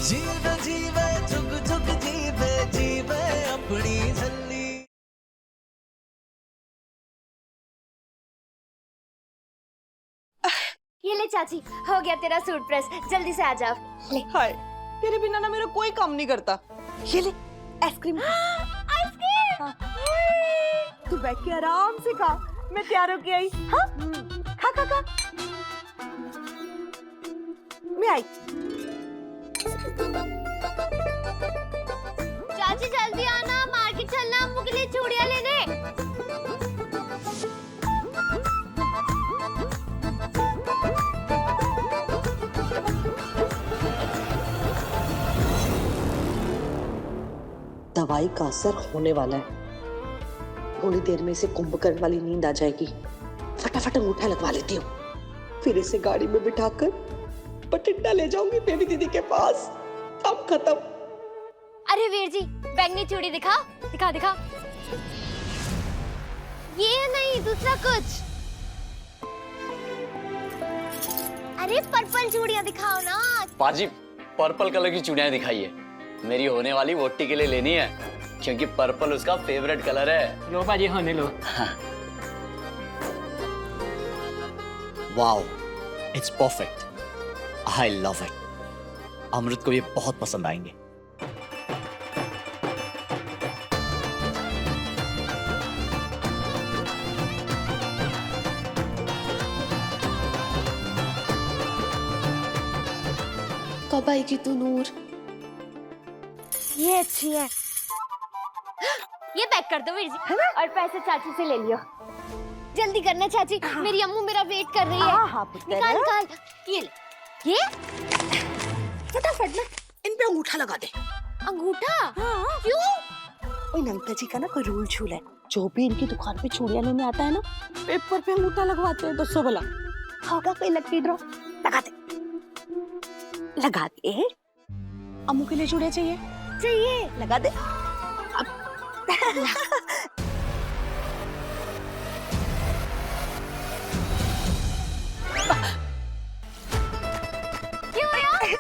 जीवे जीवे जुग जुग जीवे जीवे अपनी झल्ली। ये ले चाची, हो गया तेरा सूट प्रेस, जल्दी से आ जाओ। ले। हाय, तेरे बिना ना मेरा कोई काम नहीं करता। ये ले आइसक्रीम। आइसक्रीम। हाँ। तू बैठ के आराम से खा, मैं तैयार होके आई। हाँ खा खा खा। मैं आई। चाची जल्दी आना, मार्केट चलना अम्मू के लिए चूड़ियां लेने। दवाई का असर होने वाला है। थोड़ी देर में इसे कुंभकर्ण वाली नींद आ जाएगी। फटाफट अंगूठा लगवा लेती हूँ, फिर इसे गाड़ी में बिठाकर बठिंडा ले जाऊंगी बेबी दीदी के पास। अब खत्म। अरे वीर जी, बैंगनी चूड़ी दिखाओ, दिखाओ दिखाओ। ये नहीं, दूसरा कुछ। अरे पर्पल चूड़ियां दिखाओ ना। पाजी, पर्पल कलर की चूड़ियां दिखाइए। मेरी होने वाली वोटी के लिए लेनी है, क्योंकि पर्पल उसका फेवरेट कलर है। लो पाजी, होने लो। Wow, it's perfect. I love it. Amrit को ये बहुत पसंद आएंगे। कब आएगी तू नूर? ये अच्छी है। ये पैक कर दो वीर जी, और पैसे चाची से ले लियो। जल्दी करना चाची, मेरी अम्मू मेरा वेट कर रही है। हाँ पुत्र। निकाल निकाल। ये ले। ये फटाफट ना इन पे अंगूठा लगा दे। अंगूठा? हाँ। क्यों? इन अंकल जी का ना कोई रूल छूल है, जो भी इनकी दुकान पे चूड़ियां लेने आता है ना, पेपर पे अंगूठा लगवाते हैं। दोस्तों बोला होगा कोई लकी ड्रॉ। लगा दे, लगा दे। अम्मू के लिए चूड़ियां चाहिए? चाहिए। लगा दे। क्या हो रहा?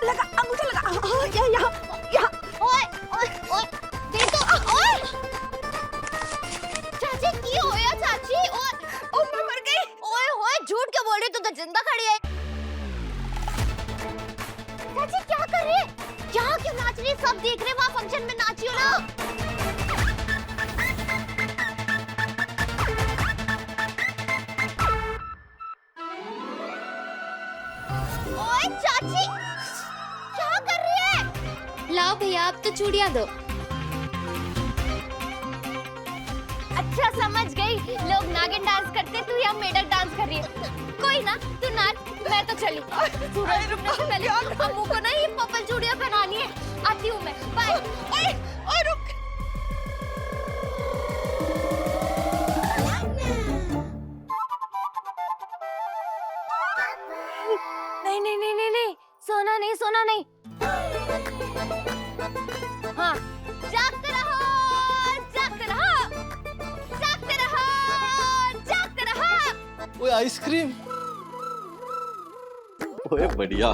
लगा, अंगूठा लगा। यहाँ यहाँ। ओए ओए ओए, दे दो। ओए चाची, की होया चाची? ओए ओ, मैं मर गई। ओए ओए, झूठ क्यों बोल रही, तू तो जिंदा खड़ी है। चाची क्या कर रही है? यहाँ क्यों नाच रही है? सब देख रहे हैं, वहाँ फंक्शन में नाचियो ना। ओए चाची, क्या कर रही है? लाओ भैया, आप तो चूड़ियां दो। अच्छा समझ गई, लोग नागिन डांस करते, तू यहाँ मेढक डांस कर रही है। कोई ना, तू नाच, मैं तो चली। सूरज डूबने से पहले अम्मू को ना ये पर्पल चूड़ियां पहनानी है। आती हूँ मैं, बाय। ओए ओए रुक। नहीं नहीं नहीं नहीं नहीं, सोना नहीं, सोना नहीं। हाँ, जागते रहो, जागते रहो, जागते रहो, जागते रहो। ओए आइसक्रीम। ओए बढ़िया।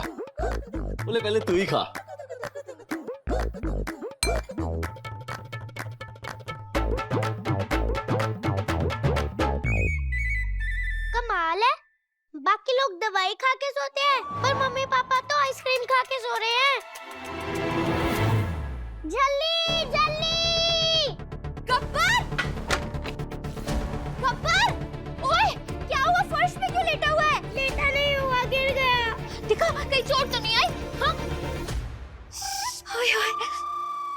बोले पहले तू ही खा। कमाल है, बाकी लोग दवाई खा के सोते हैं, पर मम्मी पापा तो आइसक्रीम खा के सो रहे हैं। जल्दी जल्दी। गब्बर, गब्बर, ओए क्या हुआ? फर्श पे क्यों लेटा हुआ है? लेटा नहीं हुआ, गिर गया। दिखा, कहीं चोट तो नहीं आई? हाँ? हाय हाय,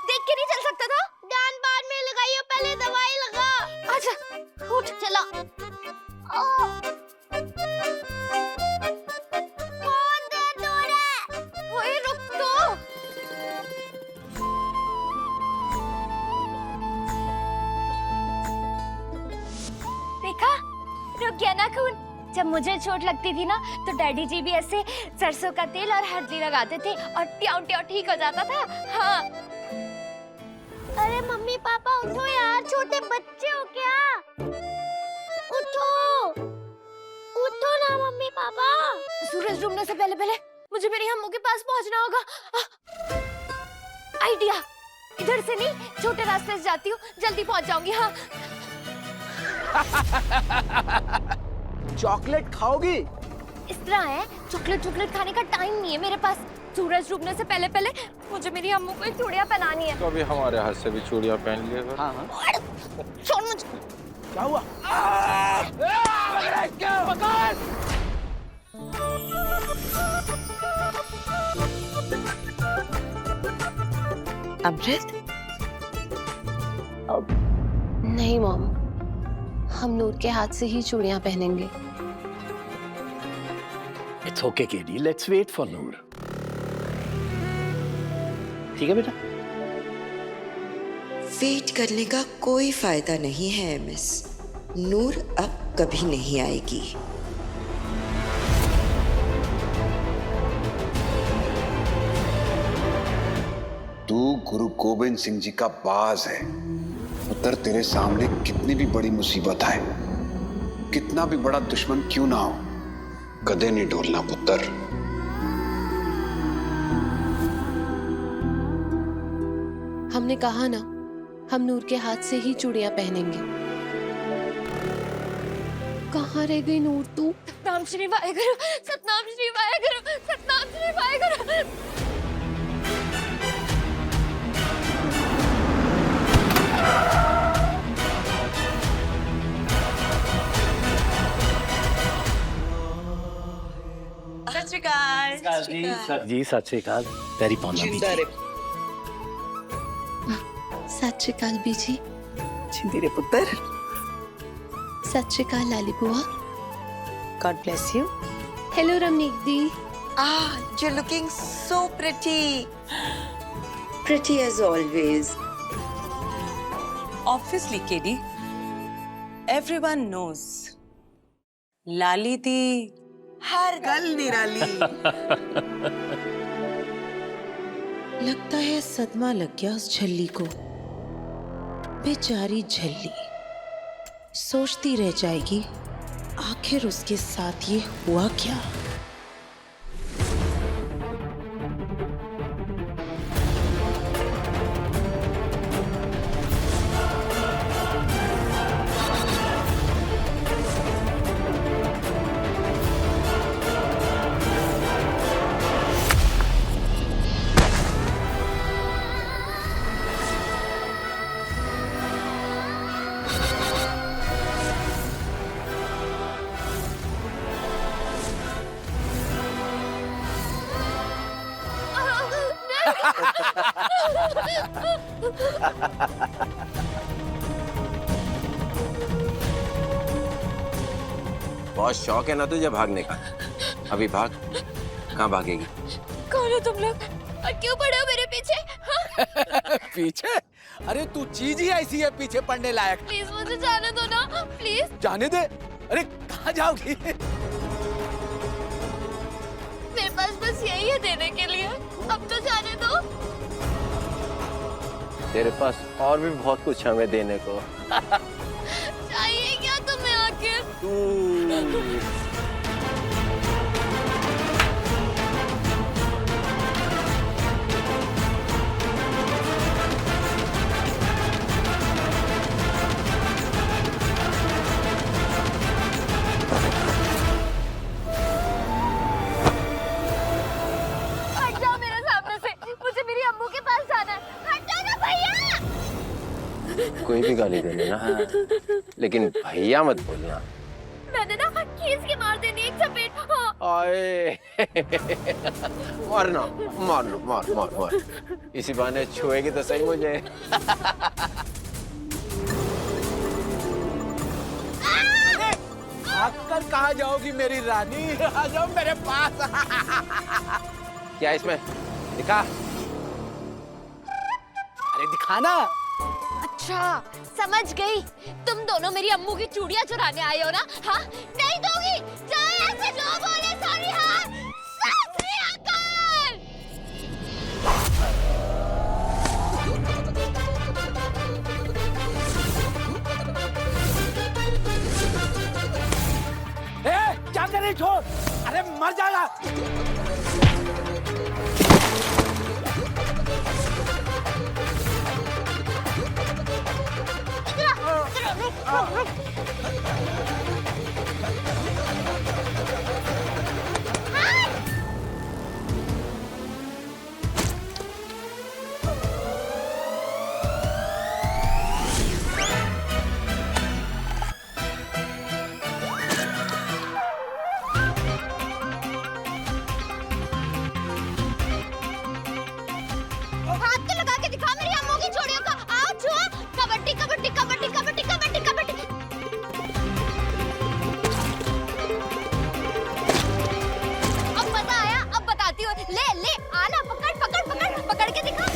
देख के नहीं चल सकता था? जान बाद में लगाइयो, पहले दवाई लगा। अच्छा उठ, चला। बहुत दर्द हो रहा है। ओए रुक तो। देखा, रुक गया ना खून। जब मुझे चोट लगती थी ना, तो डैडी जी भी ऐसे सरसों का तेल और हल्दी लगाते थे और ट्याऊ ट्याऊ ठीक हो जाता था। हाँ। अरे मम्मी पापा उठो यार, छोटे बच्चे हो क्या? उठो, उठो ना मम्मी पापा। सूरज डूबने से पहले पहले मुझे मेरी अम्मू के पास पहुंचना होगा। आइडिया, इधर से नहीं छोटे रास्ते से जाती हूँ, जल्दी पहुंच जाऊंगी। हाँ चॉकलेट खाओगी? इस तरह है, चॉकलेट खाने का टाइम नहीं है मेरे पास। सूरज डूबने से पहले पहले मुझे मेरी अम्मू को एक चूड़ियां पहनानी है। तो अभी हमारे हाथ से भी चूड़ियां पहन लिए। हाँ हाँ। छोड़ मुझे। क्या हुआ? अमृत, नहीं मॉम, हम नूर के हाथ से ही चूड़ियां पहनेंगे। It's okay KD, let's wait for Noor. ठीक है बेटा? वेट करने का कोई फायदा नहीं है मिस। नूर अब कभी नहीं आएगी। तू गुरु गोविंद सिंह जी का बाज है पुत्र। तेरे सामने कितनी भी बड़ी मुसीबत आए, कितना भी बड़ा दुश्मन क्यों ना हो, कदे नहीं डोलना पुत्र। हमने कहा ना, हम नूर के हाथ से ही चूड़ियां पहनेंगे। कहाँ रह गई नूर तू? सतनाम श्री वाहेगुरु, सतनाम श्री वाहेगुरु, सतनाम श्री वाहेगुरु। सत श्री अकाल। जी सत श्री अकाल। तेरी पाना भी सत श्री अकाल बीजी। जिंदी रे पुत्र। सत श्री अकाल लाली बुआ। God bless you. Hello Ramnik the. Ah, you're looking so pretty. Pretty as always. Obviously, KD. Everyone knows. लाली दी हर गल निराली। लगता है सदमा लग गया उस झल्ली को। बेचारी झल्ली सोचती रह जाएगी आखिर उसके साथ ये हुआ क्या। बहुत शौक है ना तुझे भागने का। अभी भाग। कहाँ भागेगी? कौन हो तुम लोग और क्यों पड़े हो मेरे पीछे? हाँ? पीछे? अरे तू चीज ही ऐसी है पीछे पड़ने लायक। प्लीज मुझे जाने दो ना, प्लीज। जाने दे। अरे कहाँ जाओगी? मेरे पास बस यही है देने के लिए, अब तो जाने दो। तेरे पास और भी बहुत कुछ हमें देने को। चाहिए क्या तुम्हें आखिर? हट जाओ मेरे सामने से, मुझे मेरी अम्मू के पास जाना है। हट जाओ ना भैया। कोई भी गाली दे लेना, लेकिन भैया मत बोलना। मैंने ना खींच के मार देनी एक चपेट। हाँ। आए मारना, मार लो, मार मार मार। इसी बहाने छुएगी तो सही मुझे। भागकर कहाँ जाओगी मेरी रानी? आ जाओ मेरे पास। क्या इसमें दिखा? अरे दिखाना। अच्छा समझ गई, तुम दोनों मेरी अम्मू की चूड़ियां चुराने आए हो ना? हाँ नहीं दोगी, चाहे ऐसे जो बोले सॉरी। हाँ सत श्री अकाल। क्या कर रही? छोड़। अरे मर जाएगा। हाथ तो लगा के दिखा मेरी अम्मों की चूड़ियों का। आओ छुआ। कबड्डी कबड्डी कबड्डी कबड्डी कबड्डी कबड्डी। अब मजा आया, अब बताती हूँ। ले ले आना, पकड़ पकड़ पकड़ पकड़ के दिखा।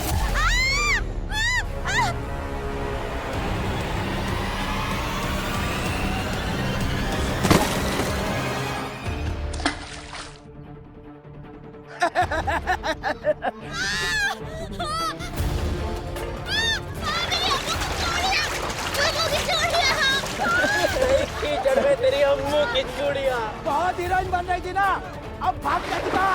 कीचड़ में तेरी अम्मू की चूड़ियां। बहुत हीरोइन बन रही थी ना, अब भाग के दिखा।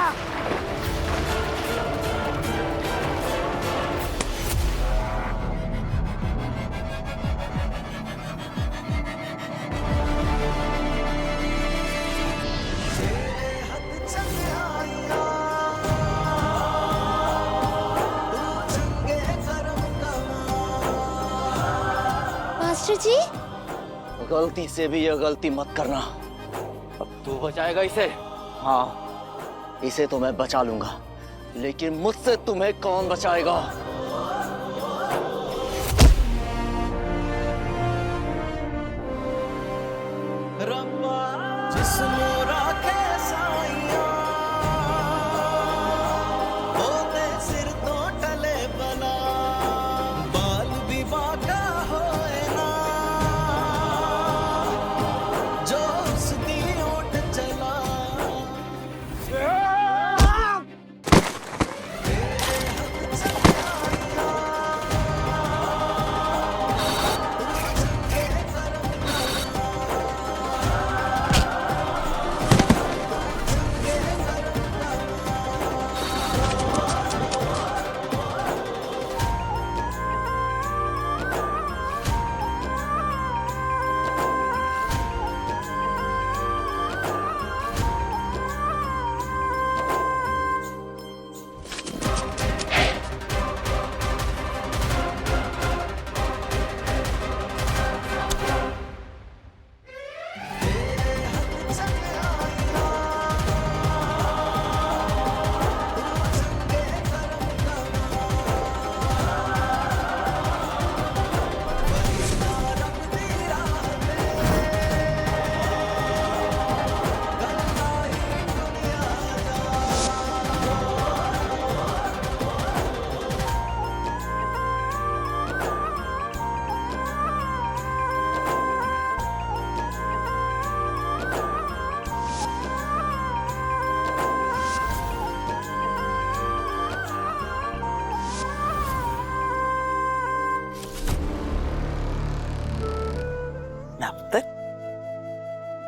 मास्टर जी, गलती से भी ये गलती मत करना। अब तू बचाएगा इसे? हाँ, इसे तो मैं बचा लूंगा, लेकिन मुझसे तुम्हें कौन बचाएगा? रब्बा जिस्मों राखे साइया होते सिर तो टले बला बाल भी बाका होए ना जो उसकी ओट चला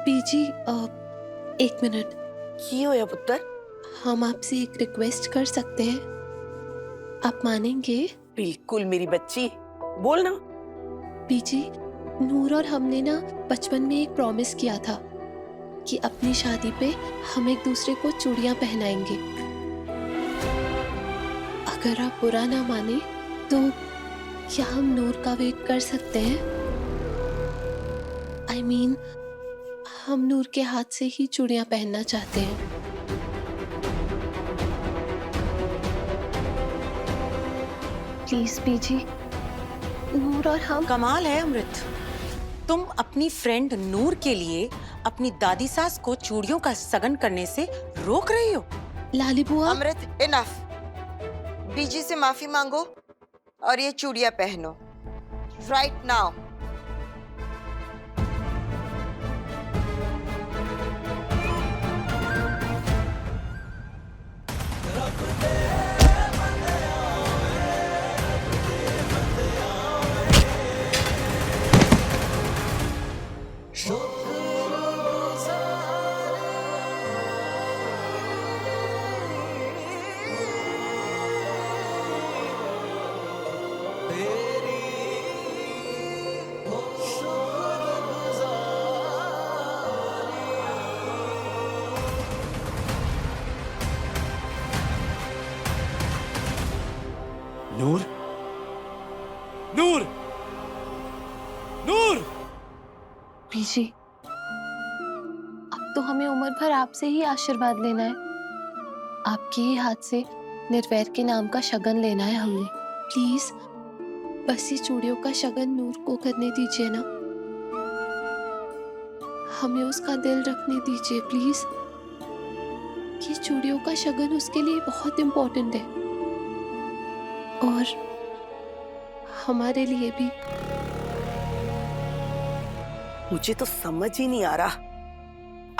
बीजी, एक मिनट। की होया पुत्र? हम आपसे एक रिक्वेस्ट कर सकते हैं? आप मानेंगे? बिल्कुल मेरी बच्ची, बोल ना। बीजी, नूर और हमने ना बचपन में एक प्रॉमिस किया था कि अपनी शादी पे हम एक दूसरे को चूड़ियां पहनाएंगे। अगर आप बुरा ना माने तो क्या हम नूर का वेट कर सकते हैं? I mean, हम नूर के हाथ से ही चूड़ियां पहनना चाहते हैं। प्लीज बीजी, नूर और हम। कमाल है अमृत, तुम अपनी फ्रेंड नूर के लिए अपनी दादी सास को चूड़ियों का सगन करने से रोक रही हो। लाली बुआ। अमृत, इनफ। बीजी से माफी मांगो और ये चूड़ियां पहनो राइट नाउ। नूर, नूर, नूर। बीजी, अब तो हमें उम्र भर आपसे ही आशीर्वाद लेना है। आपके ही हाथ से निर्वैर के नाम का शगन लेना है हमने। प्लीज बस ये चूड़ियों का शगन नूर को करने दीजिए ना। हमें उसका दिल रखने दीजिए प्लीज। ये चूड़ियों का शगन उसके लिए बहुत इम्पोर्टेंट है और हमारे लिए भी। मुझे तो समझ ही नहीं आ रहा,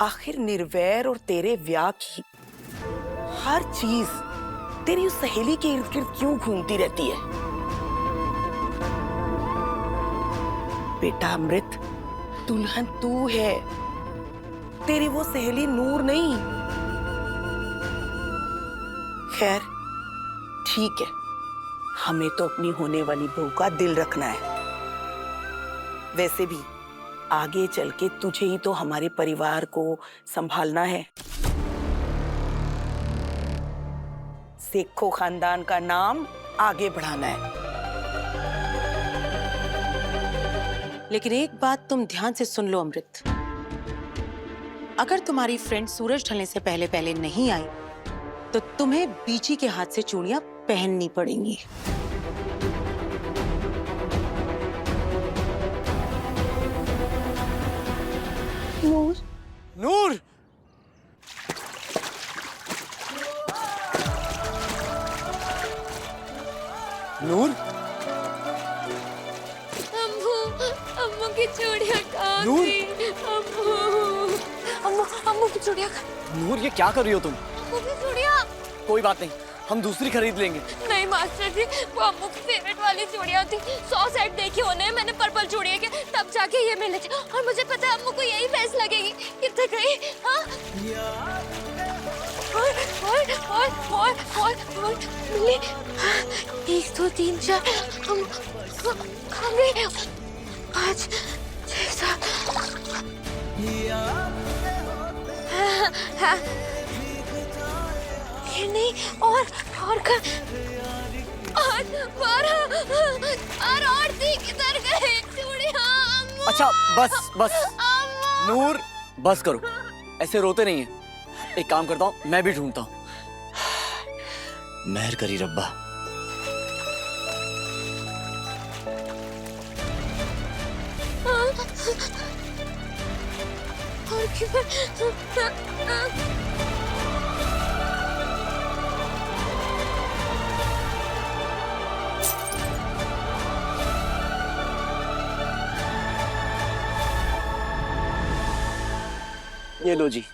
आखिर निर्वैर और तेरे व्याह की हर चीज तेरी उस सहेली के इर्द गिर्द क्यों घूमती रहती है? बेटा अमृत, दुल्हन तू है, तेरी वो सहेली नूर नहीं। खैर ठीक है, हमें तो अपनी होने वाली बहू का दिल रखना है। वैसे भी आगे चल के तुझे ही तो हमारे परिवार को संभालना है। सेखो खानदान का नाम आगे बढ़ाना है। लेकिन एक बात तुम ध्यान से सुन लो अमृत, अगर तुम्हारी फ्रेंड सूरज ढलने से पहले पहले नहीं आई तो तुम्हें बीची के हाथ से चूड़ियां पहननी पड़ेंगी। नूर, नूर, नूर, अम्मू, अम्मू की चूड़ियां कहाँ नूर? गई? अम्मू, अम्मू, अम्मू की चूड़ियां, नूर, ये क्या कर रही हो तुम? अम्मू की चूड़ियां। कोई बात नहीं, हम दूसरी खरीद लेंगे। नहीं मास्टर जी, वो अम्मू की फेवरेट वाली चूड़ियां थी। 100 सेट देखी उन्हें मैंने पर्पल चूड़ियां के, तब जाके ये मिले थे। और मुझे पता है अम्मू को यही बेस्ट लगेगी। कितने गई? और मिले 1 2 3 4 हम खा गए 5 6 7। हाँ, ये नहीं और कर 8 12 और थी, किधर गए चूड़ियां? अम्मू, अच्छा बस बस अम्मू। नूर, बस करो, ऐसे रोते नहीं है। एक काम करता हूँ, मैं भी ढूंढता हूँ। मेहर करी रब्बा। और क्यों? ये लो जी,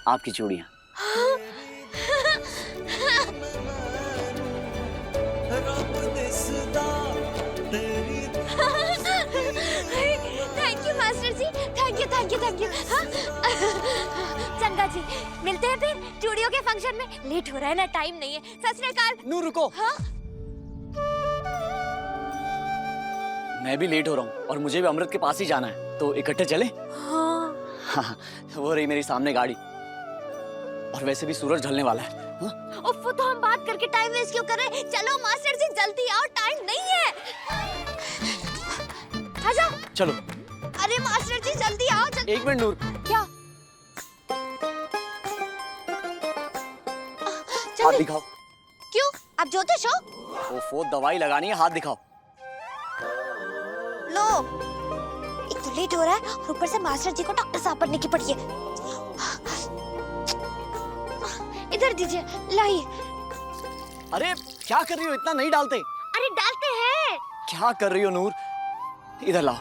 आपकी चूड़ियाँ। Thank you master ji, thank you. हाँ? चंगा जी, मिलते हैं फिर चूड़ियों के फंक्शन में। लेट हो रहा है ना, टाइम नहीं है। सत श्री अकाल। नूर रुको। हाँ? मैं भी लेट हो रहा हूँ और मुझे भी अमृत के पास ही जाना है, तो इकट्ठे चले? हाँ। हाँ, वो रही मेरी सामने गाड़ी। और वैसे भी सूरज ढलने वाला है। हाँ? उफ, तो हम बात करके टाइम वेस्ट क्यों कर रहे हैं? चलो मास्टर जी, जल्दी आओ, टाइम नहीं है। आजा। चलो। अरे मास्टर जी जल्दी आओ। एक मिनट नूर। क्या? हाथ दिखाओ। क्यों? आप ज्योतिष हो? ओफो, दवाई लगानी है, हाथ दिखाओ। लो, एक तो लेट हो रहा है और ऊपर से मास्टर जी को डॉक्टर साहब बनने की पड़ी है। इधर दीजिए, लाइए। अरे क्या कर रही हो, इतना नहीं डालते। अरे डालते हैं। क्या कर रही हो नूर, इधर लाओ।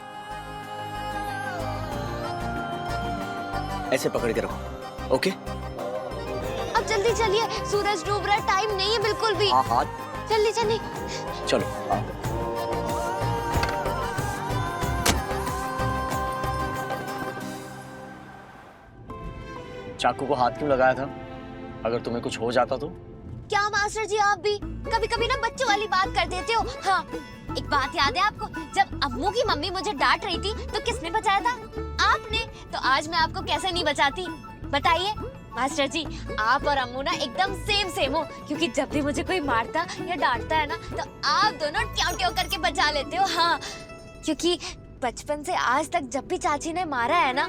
ऐसे पकड़ के रखो, ओके? अब जल्दी चलिए, सूरज डूब रहा है, टाइम नहीं है बिल्कुल भी। हाँ हाथ। जल्दी चलिए। चलो। चाकू को हाथ क्यों लगाया था? अगर तुम्हें कुछ हो जाता तो? क्या मास्टर जी, आप भी कभी कभी ना बच्चों वाली बात कर देते हो। हाँ, एक बात याद है आपको? जब अम्मू की मम्मी मुझे डांट रही थी तो किसने बचाया था? आपने। तो आज मैं आपको कैसे नहीं बचाती, बताइए? मास्टर जी, आप और अम्मू ना एकदम सेम हो, क्योंकि जब भी मुझे कोई मारता या डांटता है ना तो आप दोनों ट्याव ट्याव करके बचा लेते हो। हाँ, क्योंकि बचपन से आज तक जब भी चाची ने मारा है ना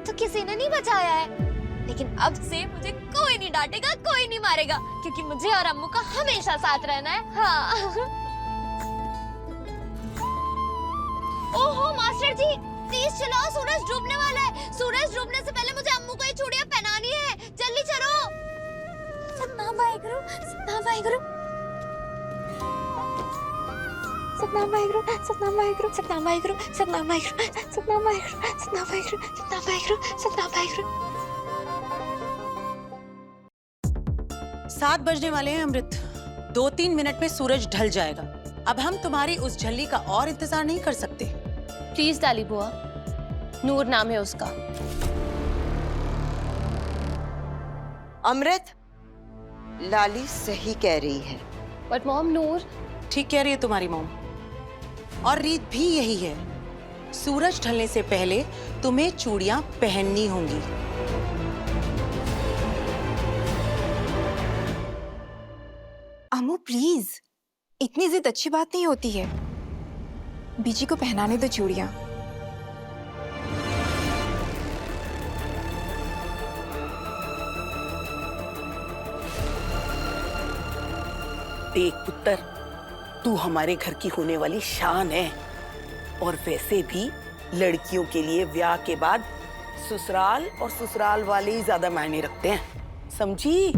तो किसी ने नहीं बचाया है, लेकिन अब से मुझे कोई नहीं डांटेगा, कोई नहीं मारेगा, क्योंकि मुझे और अम्मू का हमेशा साथ रहना है। हाँ। ओहो मास्टर जी, प्लीज चलाओ, सूरज डूबने वाला है। सूरज डूबने से पहले मुझे अम्मू को ये चूड़ियां पहनानी है, जल्दी चलो। सतनाम वाहेगुरु, सतनाम वाहेगुरु, सतनाम वाहेगुरु, सतनाम वाहेगुरु, सतनाम वाहेगुरु, सतनाम वाहेगुरु, सतनाम वाहेगुरु, सतनाम वाहेगुरु, सतनाम वाहेगुरु, सतनाम वाहेगुरु। 7 बजने वाले हैं अमृत। 2-3 मिनट में सूरज ढल जाएगा। अब हम तुम्हारी उस झल्ली का और इंतजार नहीं कर सकते। प्लीज लाली बुआ, नूर नाम है उसका। अमृत, लाली सही कह रही है। बट मॉम, नूर ठीक कह रही है तुम्हारी मॉम, और रीत भी यही है। सूरज ढलने से पहले तुम्हें चूड़ियां पहननी होंगी। अम्मू प्लीज, इतनी जिद अच्छी बात नहीं होती है। बीजी को पहनाने दो चूड़ियां। देख पुत्र, तू हमारे घर की होने वाली शान है, और वैसे भी लड़कियों के लिए ब्याह के बाद ससुराल और ससुराल वाले ही ज्यादा मायने रखते हैं, समझी?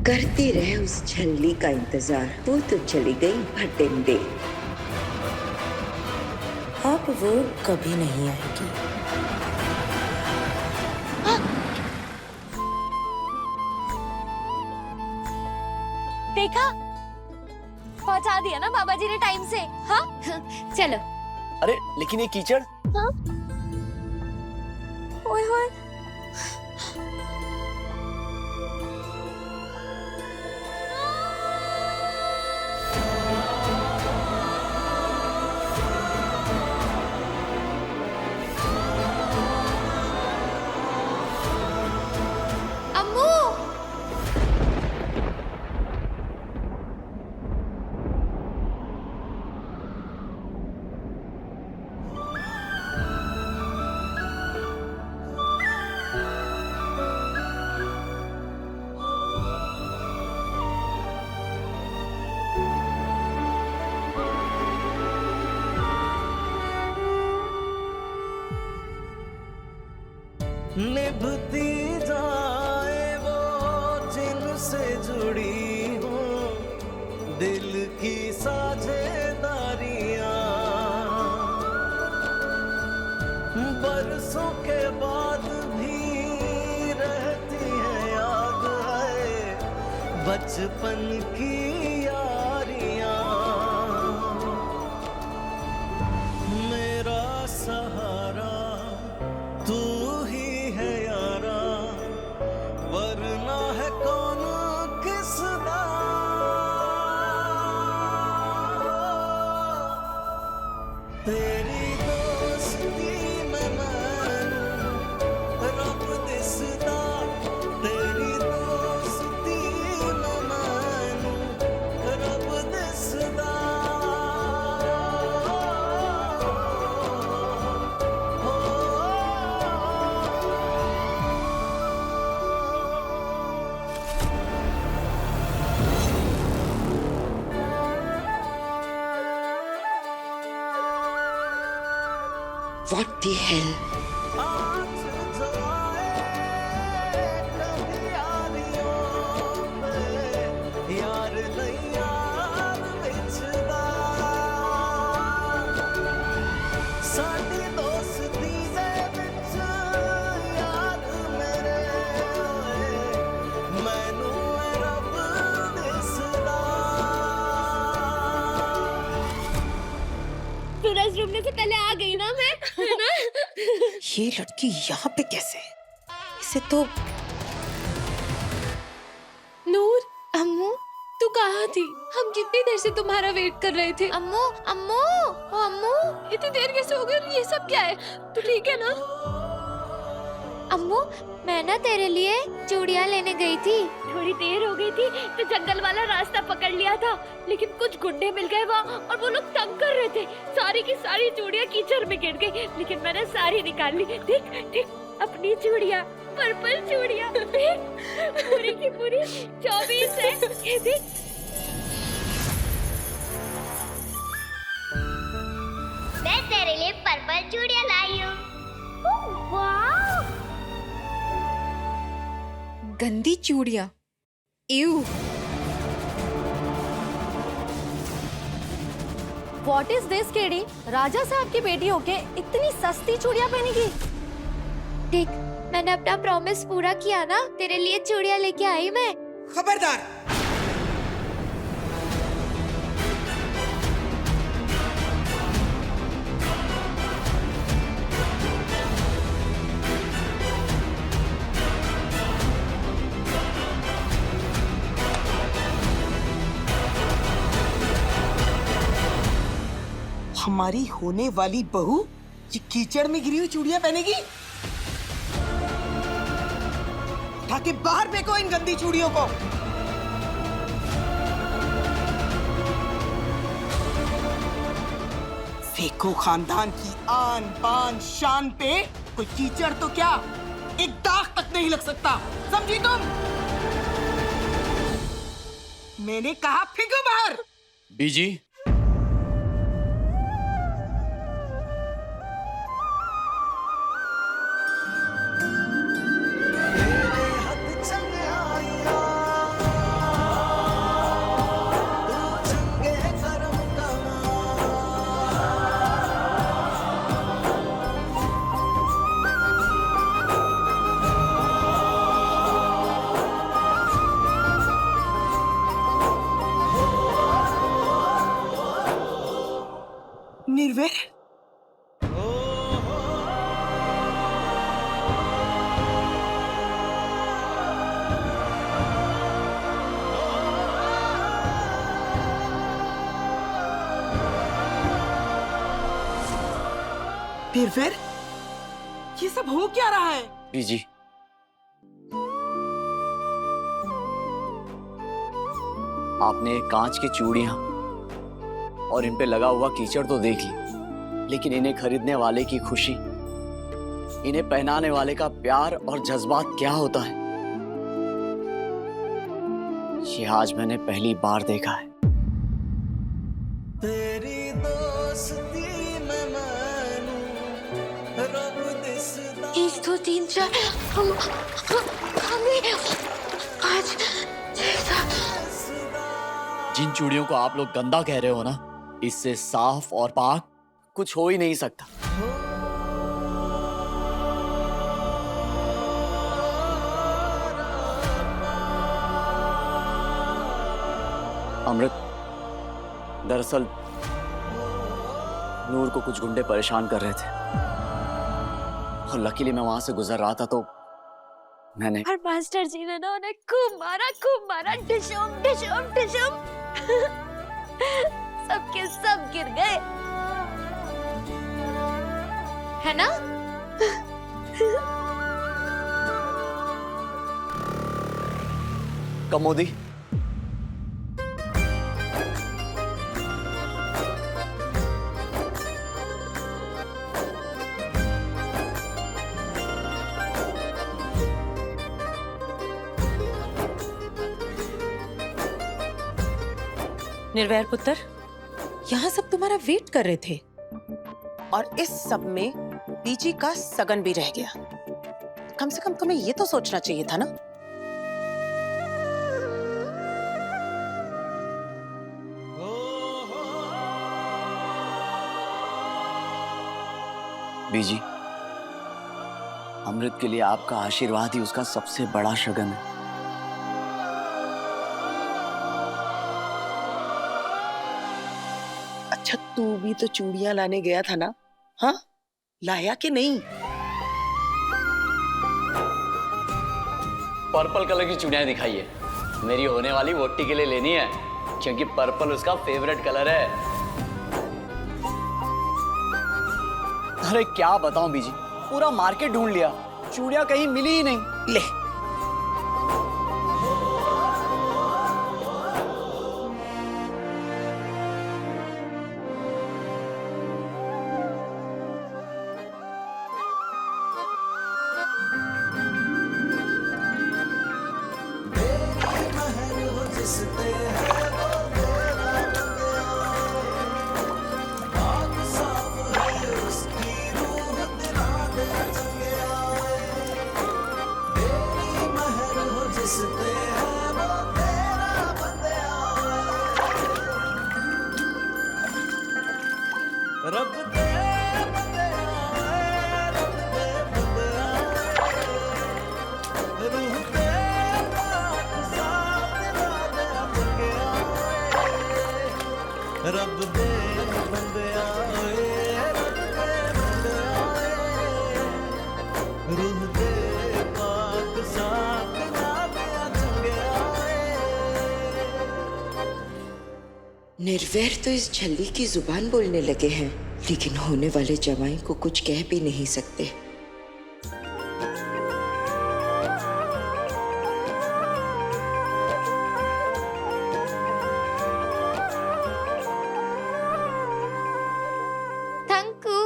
करते रहे उस झल्ली का इंतजार, वो तो चली गई भटिंडे, अब वो कभी नहीं आएगी। देखा, पहुंचा दिया ना बाबा जी ने टाइम से। हाँ चलो। अरे लेकिन ये कीचड़। हाँ? ओए होए। अम्मू, निभती जाए वो जिनसे जुड़ी हो दिल की साझेदारियां, बरसों के बाद भी रहती है याद है बचपन की यारियां। मेरा सहारा तू ही है यारा, वरना है कौन किसदा। तेरी दोस्ती में मैं रब दिसदा, तेरी दोस्ती में मैं रब दिसदा। What the hell? आज जो आए कभी यारियों पे, यार नहीं यार विछदा। साडी दोस्ती दे विच यार मेरे होए, मैनू रब दिसदा। सूरज डूबने से पहले आ गई ना मैं, है ना? ये लड़की यहाँ पे कैसे? इसे तो नूर, अम्मू तू कहाँ थी? हम कितनी देर से तुम्हारा वेट कर रहे थे। अम्मू, अम्मू, ओ अम्मू, इतनी देर कैसे हो गई? ये सब क्या है? तू ठीक है ना? अम्मू, मैं ना तेरे लिए चूड़ियाँ लेने गई थी। थोड़ी देर हो गई थी तो जंगल वाला रास्ता पकड़ लिया था, लेकिन कुछ गुंडे मिल गए वहाँ और वो लोग तंग कर रहे थे। सारी की सारी चूड़ियाँ कीचड़ में गिर गई, लेकिन मैंने सारी निकाल ली। देख देख, अपनी चूड़ियाँ, पर्पल चूड़ियाँ, पूरी की पूरी 24 है। ये देख। मैं तेरे लिए पर्पल चूड़ियाँ लाई हूँ। वाह! गंदी चूड़ियाँ। Ew. What is this, KD? राजा साहब की बेटी होके इतनी सस्ती चूड़ियाँ पहनेगी? देख, मैंने अपना प्रॉमिस पूरा किया ना, तेरे लिए चूड़ियाँ लेके आई मैं। खबरदार! हमारी होने वाली बहू ये कीचड़ में गिरी हुई चूड़ियां पहनेगी? उठा के बाहर फेंको इन गंदी चूड़ियों को। फेंको खानदान की आन बान शान पे। कोई कीचड़ तो क्या, एक दाग तक नहीं लग सकता, समझी तुम? मैंने कहा फेंको बाहर। बीजी, निर्वेर, निर्वेर, ये सब हो क्या रहा है? बीजी, आपने ये कांच की चूड़ियां और इन पे लगा हुआ कीचड़ तो देख ली, लेकिन इन्हें खरीदने वाले की खुशी, इन्हें पहनाने वाले का प्यार और जज्बात क्या होता है, ये आज मैंने पहली बार देखा है। तेरी दोस्ती में मानूं, रब दिसदा। 1 2 3 4 हमें आज जिन चूड़ियों को आप लोग गंदा कह रहे हो ना, इससे साफ और पाक कुछ हो ही नहीं सकता। अमृत, दरअसल नूर को कुछ गुंडे परेशान कर रहे थे और लकीली मैं वहां से गुजर रहा था तो मैंने। और मास्टर जी ने ना उन्हें खूब मारा, डिशुम डिशुम डिशुम। सबके सब गिर गए, है ना? कमोदी, निर्वैर पुत्र, यहाँ सब तुम्हारा वेट कर रहे थे और इस सब में बीजी का सगन भी रह गया। कम से कम तुम्हें ये तो सोचना चाहिए था ना। बीजी, अमृत के लिए आपका आशीर्वाद ही उसका सबसे बड़ा शगन है। अच्छा, तू भी तो चूड़ियां लाने गया था ना? हाँ, लाया कि नहीं? पर्पल कलर की चूड़ियां दिखाइए, मेरी होने वाली वोटी के लिए लेनी है, क्योंकि पर्पल उसका फेवरेट कलर है। अरे क्या बताऊं बीजी, पूरा मार्केट ढूंढ लिया, चूड़ियां कहीं मिली ही नहीं। ले, रब दे बंदे आए, रब दे बंदे आए, रूह दे पाक साफ दिला दे बंदे आए, रब दे बंदे आए, रब दे बंदे आए, रूह दे पाक साफ दिला दे बंदे आए। निर्वैर तो इस झल्ली की जुबान बोलने लगे हैं, लेकिन होने वाले जवाई को कुछ कह भी नहीं सकते। Thank you.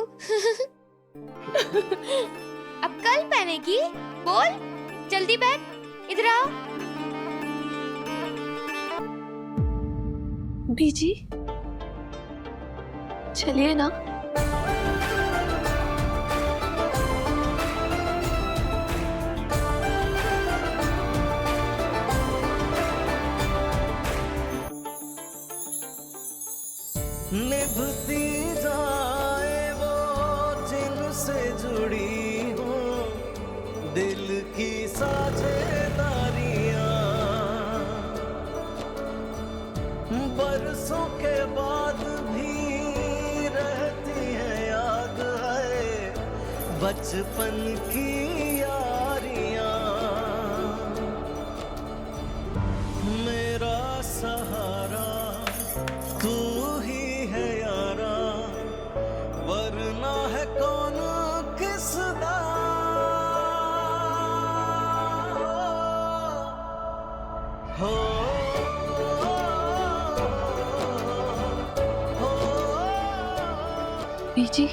अब कल पहनेगी? बोल जल्दी बैठ, इधर आओ। बीजी चलिए ना। निभती जाए वो जिनसे जुड़ी हो दिल की साझेदारियां, बरसों के बाद भी रहती है याद है बचपन की यारियां। मेरा सहारा तू ही है यारा, वरना है कौन किसदा। हो बीजी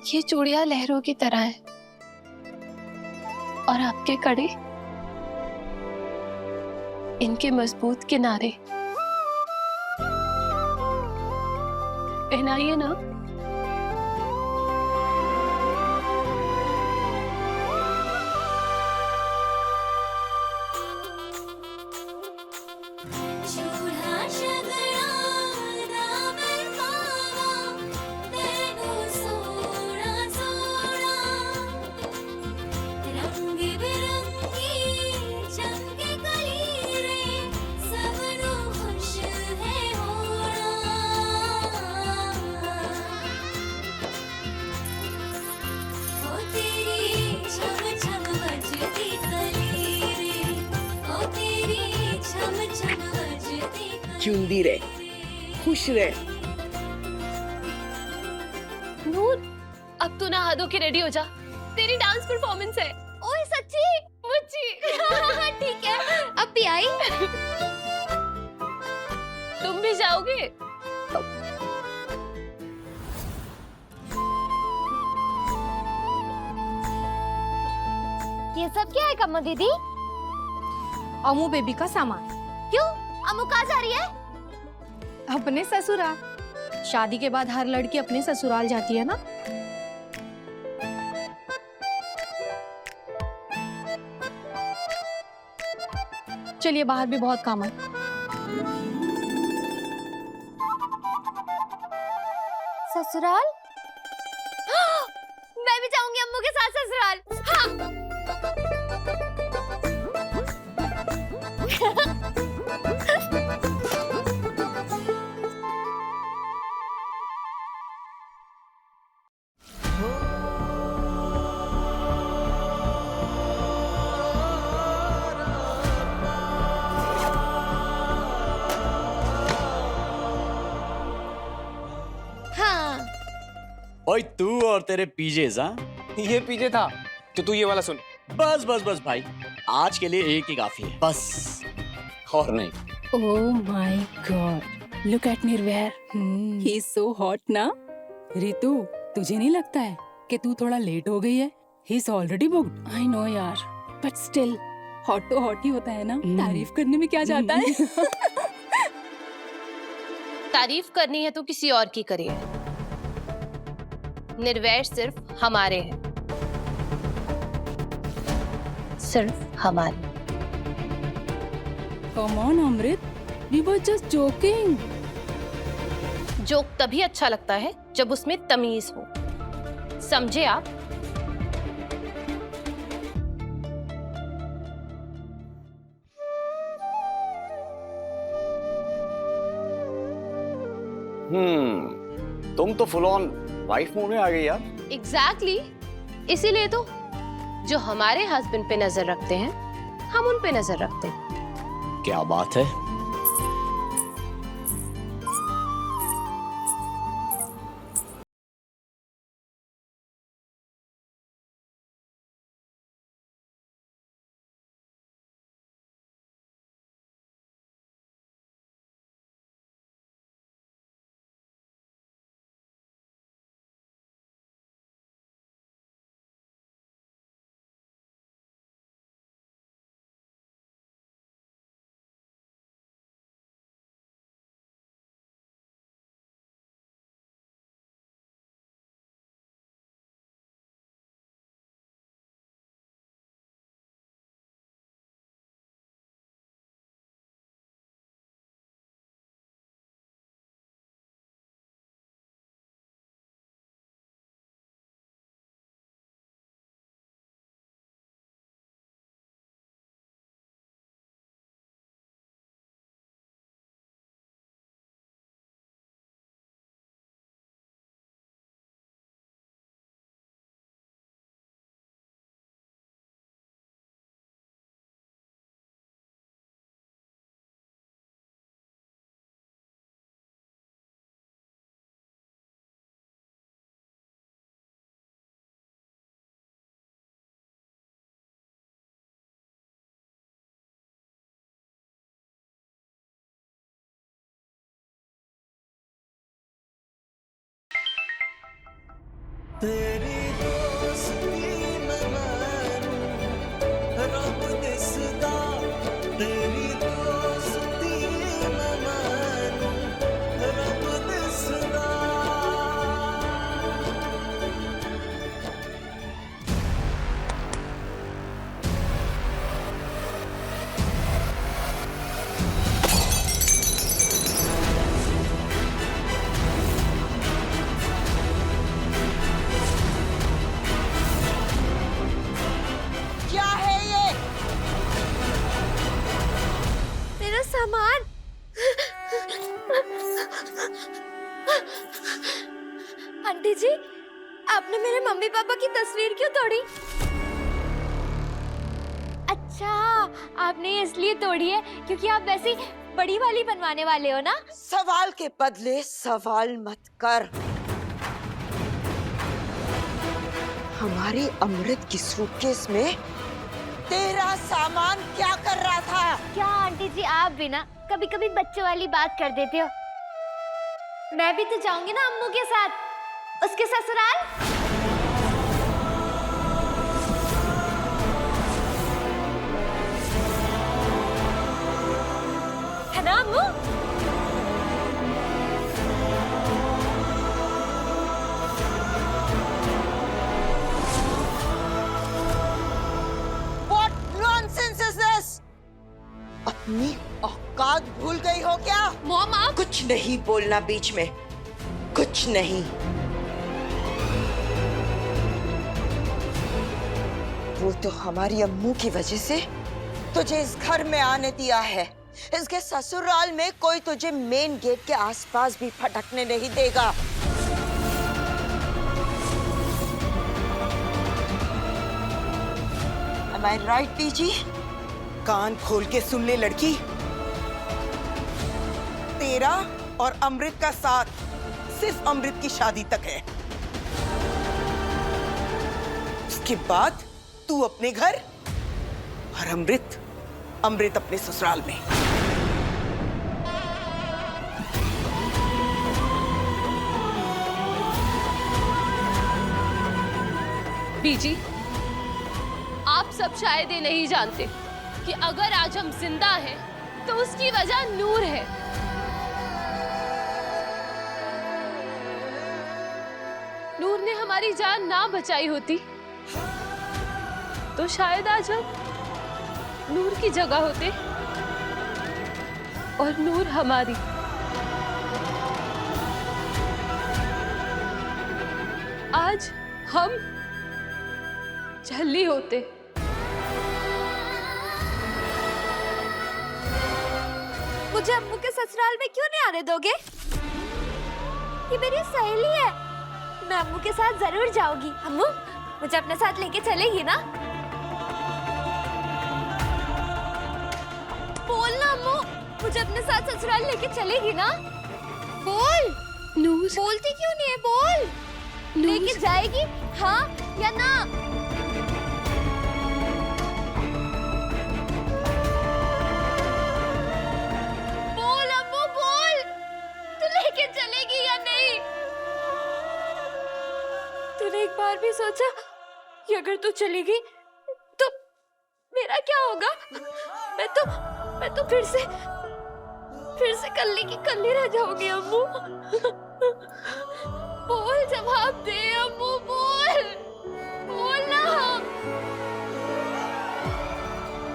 ये चूड़ियां लहरों की तरह है और आपके कड़े इनके मजबूत किनारे। पहनाइए ना। जिंदी रहे, खुश रहे। नूर अब तू नहा धो के रेडी हो जा, तेरी डांस परफॉर्मेंस है। ओए सच्ची मुच्ची। ठीक है, अब भी आई। तुम भी जाओगे? ये सब क्या है कम्मा दीदी? अमू बेबी का सामान। क्यों? अम्मू कहाँ जा रही है? अपने ससुराल। शादी के बाद हर लड़की अपने ससुराल जाती है ना। चलिए बाहर भी बहुत काम है। ससुराल? मैं भी जाऊंगी अम्मू के साथ ससुराल। हाँ। ओए तू और तेरे पीजेस, हाँ? ये पीछे था तो तू ये वाला सुन। बस बस बस भाई, आज के लिए एक ही काफी है, बस और नहीं। Oh my God! Look at Nirvair. He's so hot ना? रितु, तुझे नहीं लगता है कि तू थोड़ा लेट हो गई है? He's already booked. I know यार, but still, hot तो hot ही होता है ना? तारीफ करने में क्या जाता है? तारीफ करनी है तो किसी और की करिए। निर्वैर सिर्फ हमारे हैं, सिर्फ हमारे। Come on Amrit, we were just joking. Joke तभी अच्छा लगता है जब उसमें तमीज हो, समझे आप? तुम तो फुल ऑन वाइफ मूड में आ गई यार। एग्जैक्टली, इसीलिए तो जो हमारे हस्बैंड पे नजर रखते हैं, हम उन पे नजर रखते हैं। क्या बात है। तेरी दोस्ती में मैं रब दिसदा, तेरी दोस्ती में मैं रब दिसदा। क्या है ये? मेरा सामान। आंटी जी, आपने मेरे मम्मी पापा की तस्वीर क्यों तोड़ी? अच्छा, आपने इसलिए तोड़ी है क्योंकि आप वैसी बड़ी वाली बनवाने वाले हो ना? सवाल के बदले सवाल मत कर। हमारी अमृत की सूटकेस में तेरा सामान क्या कर रहा था? क्या आंटी जी, आप भी ना कभी कभी बच्चों वाली बात कर देते हो। मैं भी तो जाऊंगी ना अम्मू के साथ उसके ससुराल। है ना अम्मू? What nonsense is this? अपनी औकात भूल गई हो क्या? मॉम, आप कुछ नहीं बोलना बीच में, कुछ नहीं। वो तो हमारी अम्मू की वजह से तुझे इस घर में आने दिया है। इसके ससुराल में कोई तुझे मेन गेट के आसपास भी फटकने नहीं देगा। Am I right, PG? कान खोल के सुन ले लड़की, तेरा और अमृत का साथ सिर्फ अमृत की शादी तक है। उसके बाद तू अपने घर और अमृत अपने ससुराल में। बीजी, आप सब शायद ये नहीं जानते कि अगर आज हम जिंदा हैं तो उसकी वजह नूर है। नूर ने हमारी जान ना बचाई होती तो शायद आज हम नूर की जगह होते और नूर हमारी। आज हम झल्ली होते। मुझे अम्मू के ससुराल में क्यों नहीं आने दोगे? ये मेरी सहेली है, मैं अम्मू के साथ जरूर जाऊंगी। अम्मू मुझे अपने साथ लेके चलेगी ना? बोल ना अम्मू, मुझे अपने साथ ससुराल लेके चलेगी ना? बोल। नूर, बोलती क्यों नहीं है? बोल। लेके जाएगी हाँ या ना? बोल अम्मू बोल, तू लेके चलेगी या नहीं? तूने एक बार भी सोचा कि अगर तू चलेगी तो मेरा क्या होगा? मैं तो फिर से कल्ली की कल्ली रह जाऊंगी अम्मू। बोल, जवाब दे अम्मू, बोल ना।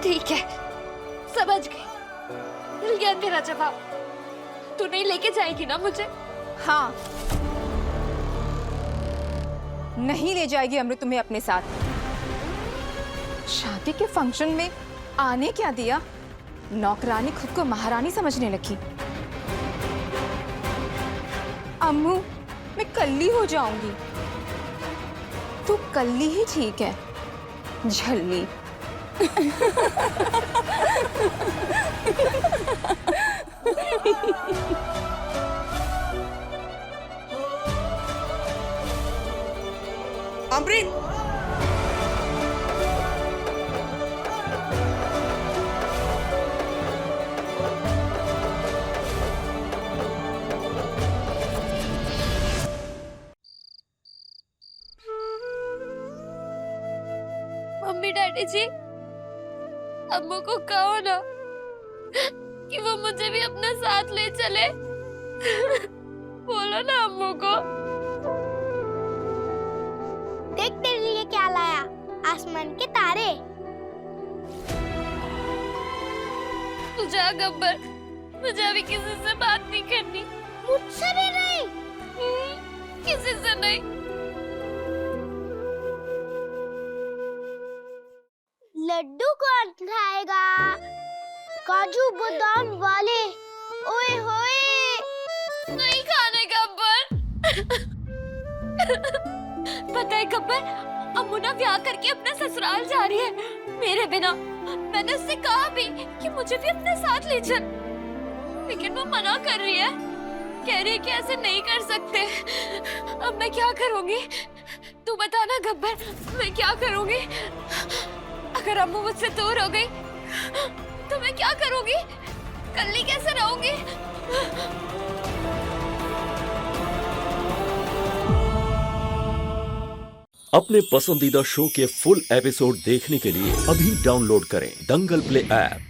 ठीक है, समझ गई, मिल गया तेरा जवाब। तू नहीं लेके जाएगी ना मुझे? हाँ, नहीं ले जाएगी अमृत तुम्हें अपने साथ। शादी के फंक्शन में आने क्या दिया, नौकरानी खुद को महारानी समझने लगी। अम्मू, मैं कल्ली हो जाऊंगी। तू कल्ली ही ठीक है, झल्ली। अमृत, मम्मी डैडी जी, अम्मू को कहो ना कि वो मुझे भी अपने साथ ले चले। बोलो ना अम्मू को। देख तेरे लिए क्या लाया, आसमान के तारे। तू जा गब्बर, मुझे अभी किसी से बात नहीं करनी। मुझसे भी नहीं? किसी से नहीं। लड्डू कौन खाएगा? काजू बादाम वाले। ओए होए, नहीं खाने गब्बर। पता है गब्बर, अम्मू ना ब्याह करके अपने ससुराल जा रही है मेरे बिना। मैंने उससे कहा भी कि मुझे भी अपने साथ ले चल, लेकिन वो मना कर रही है। कह रही है कि ऐसे नहीं कर सकते। अब मैं क्या करूंगी? तू बता ना गब्बर, मैं क्या करूंगी? अगर अम्मू मुझसे दूर हो गई तो मैं क्या करूंगी? कल्ली कैसे रहूंगी? अपने पसंदीदा शो के फुल एपिसोड देखने के लिए अभी डाउनलोड करें दंगल प्ले ऐप।